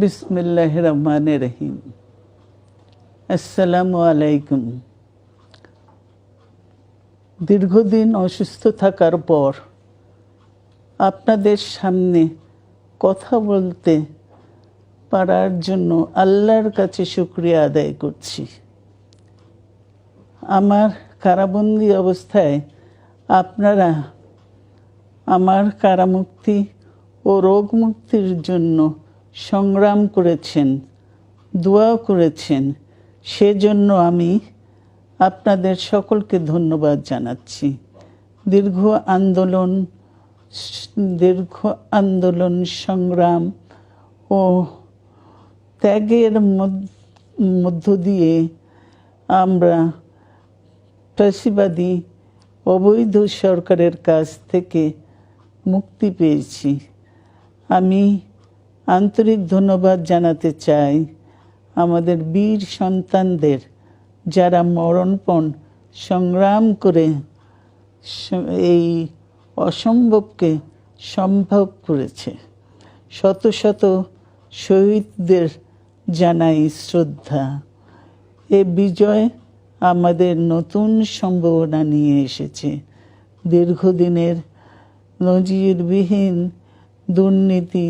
বিসমিল্লাহির রহমানির রহিম। আসসালামু আলাইকুম। দীর্ঘদিন অসুস্থ থাকার পর আপনাদের সামনে কথা বলতে পারার জন্য আল্লাহর কাছে শুকরিয়া আদায় করছি। আমার কারাবন্দী অবস্থায় আপনারা আমার কারামুক্তি ও রোগ মুক্তির জন্য সংগ্রাম করেছেন, দোয়া করেছেন। সেজন্য আমি আপনাদের সকলকে ধন্যবাদ জানাচ্ছি। দীর্ঘ আন্দোলন সংগ্রাম ও ত্যাগের মধ্য দিয়ে আমরা ফ্যাসিবাদী অবৈধ সরকারের কাছ থেকে মুক্তি পেয়েছি। আমি আন্তরিক ধন্যবাদ জানাতে চাই আমাদের বীর সন্তানদের, যারা মরণপণ সংগ্রাম করে এই অসম্ভবকে সম্ভব করেছে। শত শত শহীদদের জানাই শ্রদ্ধা। এ বিজয় আমাদের নতুন সম্ভাবনা নিয়ে এসেছে। দীর্ঘদিনের নজিরবিহীন দুর্নীতি,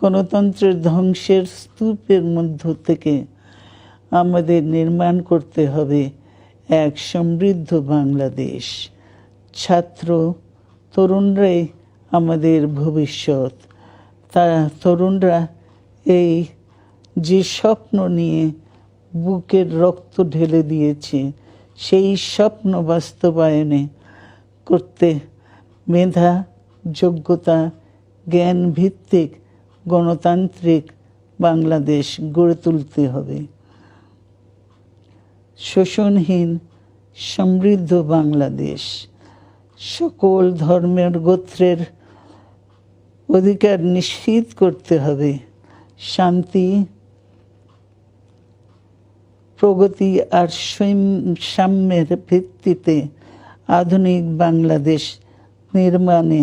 গণতন্ত্রের ধ্বংসের স্তূপের মধ্য থেকে আমাদের নির্মাণ করতে হবে এক সমৃদ্ধ বাংলাদেশ। ছাত্র তরুণরাই আমাদের ভবিষ্যৎ। তরুণরা এই যে স্বপ্ন নিয়ে বুকের রক্ত ঢেলে দিয়েছে, সেই স্বপ্ন বাস্তবায়নে করতে মেধা, যোগ্যতা, জ্ঞান ভিত্তিক গণতান্ত্রিক বাংলাদেশ গড়ে তুলতে হবে। শোষণহীন সমৃদ্ধ বাংলাদেশ। সকল ধর্মের গোত্রের অধিকার নিশ্চিত করতে হবে। শান্তি, প্রগতি আর সাম্যের ভিত্তিতে আধুনিক বাংলাদেশ নির্মাণে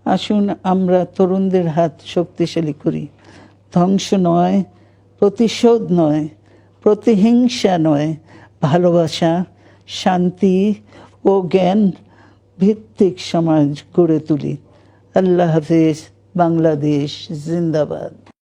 আসুন আমরা তরুণদের হাত শক্তিশালী করি। ধ্বংস নয়, প্রতিশোধ নয়, প্রতিহিংসা নয়, ভালোবাসা, শান্তি ও জ্ঞান ভিত্তিক সমাজ গড়ে তুলি। আল্লাহ হাফেজ। বাংলাদেশ জিন্দাবাদ।